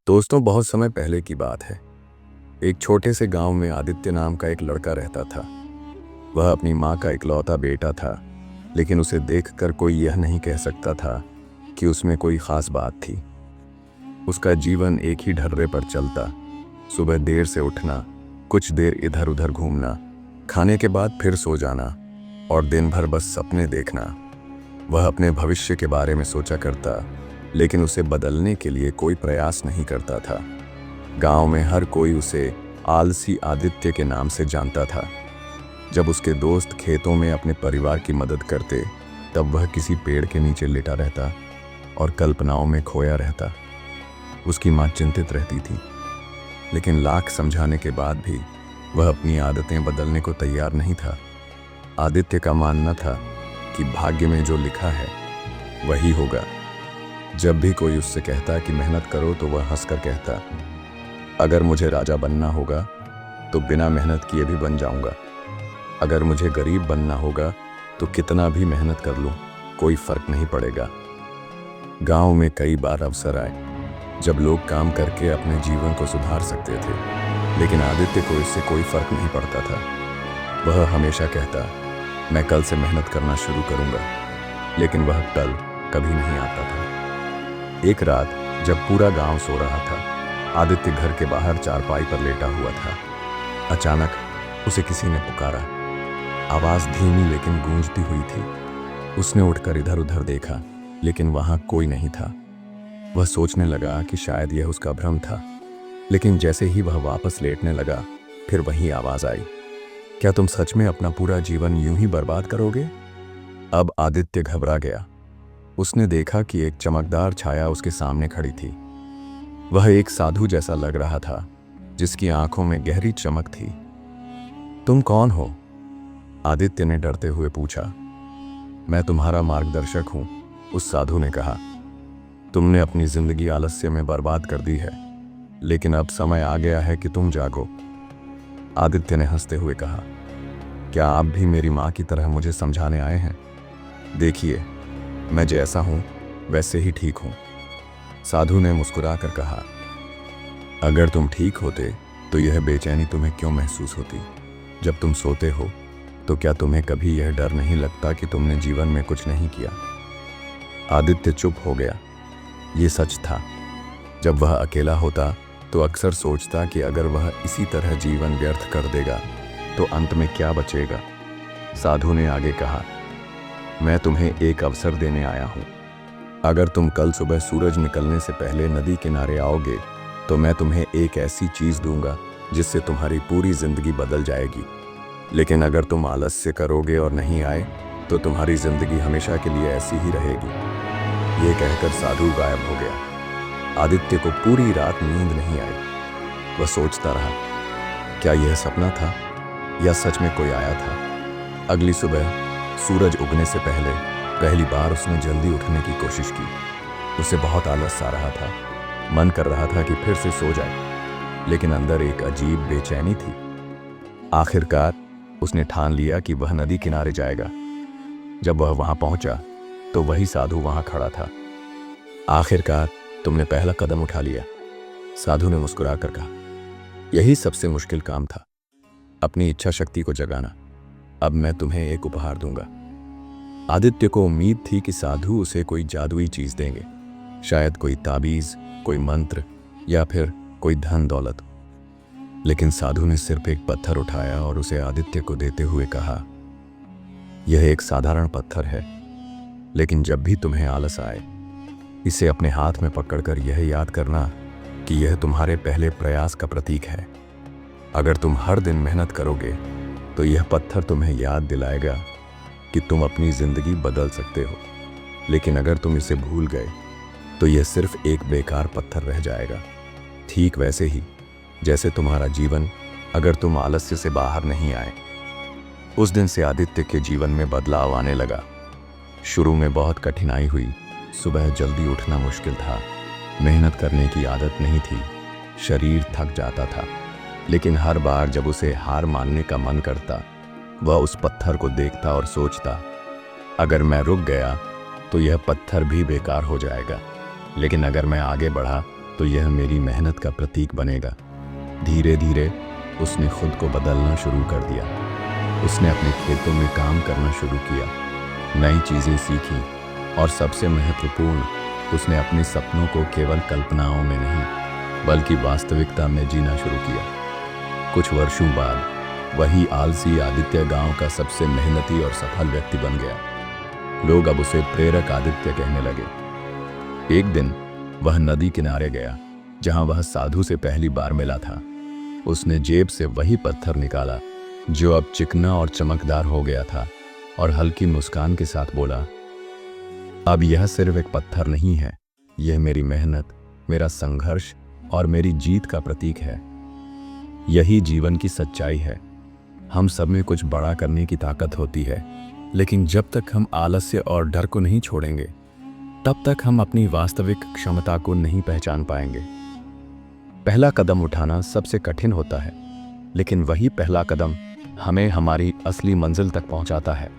दोस्तों, बहुत समय पहले की बात है। एक छोटे से गांव में आदित्य नाम का एक लड़का रहता था। वह अपनी माँ का इकलौता बेटा था, लेकिन उसे देखकर कोई यह नहीं कह सकता था कि उसमें कोई खास बात थी। उसका जीवन एक ही ढर्रे पर चलता। सुबह देर से उठना, कुछ देर इधर उधर घूमना, खाने के बाद फिर सो जाना और दिन भर बस सपने देखना। वह अपने भविष्य के बारे में सोचा करता, लेकिन उसे बदलने के लिए कोई प्रयास नहीं करता था। गांव में हर कोई उसे आलसी आदित्य के नाम से जानता था। जब उसके दोस्त खेतों में अपने परिवार की मदद करते, तब वह किसी पेड़ के नीचे लेटा रहता और कल्पनाओं में खोया रहता। उसकी माँ चिंतित रहती थी, लेकिन लाख समझाने के बाद भी वह अपनी आदतें बदलने को तैयार नहीं था। आदित्य का मानना था कि भाग्य में जो लिखा है वही होगा। जब भी कोई उससे कहता कि मेहनत करो, तो वह हंसकर कहता, अगर मुझे राजा बनना होगा तो बिना मेहनत किए भी बन जाऊंगा। अगर मुझे गरीब बनना होगा तो कितना भी मेहनत कर लूं, कोई फर्क नहीं पड़ेगा। गांव में कई बार अवसर आए जब लोग काम करके अपने जीवन को सुधार सकते थे, लेकिन आदित्य को इससे कोई फर्क नहीं पड़ता था। वह हमेशा कहता, मैं कल से मेहनत करना शुरू करूंगा, लेकिन वह कल कभी नहीं आता था। एक रात जब पूरा गांव सो रहा था, आदित्य घर के बाहर चारपाई पर लेटा हुआ था। अचानक उसे किसी ने पुकारा। आवाज धीमी लेकिन गूंजती हुई थी। उसने उठकर इधर उधर देखा, लेकिन वहां कोई नहीं था। वह सोचने लगा कि शायद यह उसका भ्रम था, लेकिन जैसे ही वह वापस लेटने लगा, फिर वही आवाज आई, क्या तुम सच में अपना पूरा जीवन यूं ही बर्बाद करोगे? अब आदित्य घबरा गया। उसने देखा कि एक चमकदार छाया उसके सामने खड़ी थी। वह एक साधु जैसा लग रहा था, जिसकी आंखों में गहरी चमक थी। तुम कौन हो? आदित्य ने डरते हुए पूछा। मैं तुम्हारा मार्गदर्शक हूं, उस साधु ने कहा। तुमने अपनी जिंदगी आलस्य में बर्बाद कर दी है, लेकिन अब समय आ गया है कि तुम जागो। आदित्य ने हंसते हुए कहा, क्या आप भी मेरी माँ की तरह मुझे समझाने आए हैं? देखिए, मैं जैसा हूं वैसे ही ठीक हूं। साधु ने मुस्कुराकर कहा, अगर तुम ठीक होते तो यह बेचैनी तुम्हें क्यों महसूस होती? जब तुम सोते हो तो क्या तुम्हें कभी यह डर नहीं लगता कि तुमने जीवन में कुछ नहीं किया? आदित्य चुप हो गया। ये सच था। जब वह अकेला होता तो अक्सर सोचता कि अगर वह इसी तरह जीवन व्यर्थ कर देगा तो अंत में क्या बचेगा। साधु ने आगे कहा, मैं तुम्हें एक अवसर देने आया हूं। अगर तुम कल सुबह सूरज निकलने से पहले नदी किनारे आओगे तो मैं तुम्हें एक ऐसी चीज दूंगा जिससे तुम्हारी पूरी जिंदगी बदल जाएगी। लेकिन अगर तुम आलस्य करोगे और नहीं आए तो तुम्हारी जिंदगी हमेशा के लिए ऐसी ही रहेगी। ये कहकर साधु गायब हो गया। आदित्य को पूरी रात नींद नहीं आई। वह सोचता रहा, क्या यह सपना था या सच में कोई आया था? अगली सुबह सूरज उगने से पहली बार उसने जल्दी उठने की कोशिश की। उसे बहुत आलस आ रहा था। मन कर रहा था कि फिर से सो जाए, लेकिन अंदर एक अजीब बेचैनी थी। आखिरकार उसने ठान लिया कि वह नदी किनारे जाएगा। जब वह वहां पहुंचा तो वही साधु वहां खड़ा था। आखिरकार तुमने पहला कदम उठा लिया, साधु ने मुस्कुराकर कहा। यही सबसे मुश्किल काम था, अपनी इच्छा शक्ति को जगाना। अब मैं तुम्हें एक उपहार दूंगा। आदित्य को उम्मीद थी कि साधु उसे कोई जादुई चीज देंगे, शायद कोई ताबीज, कोई मंत्र या फिर कोई धन दौलत। लेकिन साधु ने सिर्फ एक पत्थर उठाया और उसे आदित्य को देते हुए कहा, यह एक साधारण पत्थर है, लेकिन जब भी तुम्हें आलस आए, इसे अपने हाथ में पकड़कर यह याद करना कि यह तुम्हारे पहले प्रयास का प्रतीक है। अगर तुम हर दिन मेहनत करोगे तो यह पत्थर तुम्हें याद दिलाएगा कि तुम अपनी जिंदगी बदल सकते हो। लेकिन अगर तुम इसे भूल गए तो यह सिर्फ एक बेकार पत्थर रह जाएगा। ठीक वैसे ही जैसे तुम्हारा जीवन, अगर तुम आलस्य से बाहर नहीं आए। उस दिन से आदित्य के जीवन में बदलाव आने लगा। शुरू में बहुत कठिनाई हुई। सुबह जल्दी उठना मुश्किल था, मेहनत करने की आदत नहीं थी, शरीर थक जाता था। लेकिन हर बार जब उसे हार मानने का मन करता, वह उस पत्थर को देखता और सोचता, अगर मैं रुक गया तो यह पत्थर भी बेकार हो जाएगा, लेकिन अगर मैं आगे बढ़ा तो यह मेरी मेहनत का प्रतीक बनेगा। धीरे धीरे उसने खुद को बदलना शुरू कर दिया। उसने अपने खेतों में काम करना शुरू किया, नई चीज़ें सीखी और सबसे महत्वपूर्ण, उसने अपने सपनों को केवल कल्पनाओं में नहीं बल्कि वास्तविकता में जीना शुरू किया। कुछ वर्षों बाद वही आलसी आदित्य गांव का सबसे मेहनती और सफल व्यक्ति बन गया। लोग अब उसे प्रेरक आदित्य कहने लगे। एक दिन वह नदी किनारे गया जहां वह साधु से पहली बार मिला था। उसने जेब से वही पत्थर निकाला जो अब चिकना और चमकदार हो गया था और हल्की मुस्कान के साथ बोला, अब यह सिर्फ एक पत्थर नहीं है, यह मेरी मेहनत, मेरा संघर्ष और मेरी जीत का प्रतीक है। यही जीवन की सच्चाई है। हम सब में कुछ बड़ा करने की ताकत होती है, लेकिन जब तक हम आलस्य और डर को नहीं छोड़ेंगे तब तक हम अपनी वास्तविक क्षमता को नहीं पहचान पाएंगे। पहला कदम उठाना सबसे कठिन होता है, लेकिन वही पहला कदम हमें हमारी असली मंजिल तक पहुंचाता है।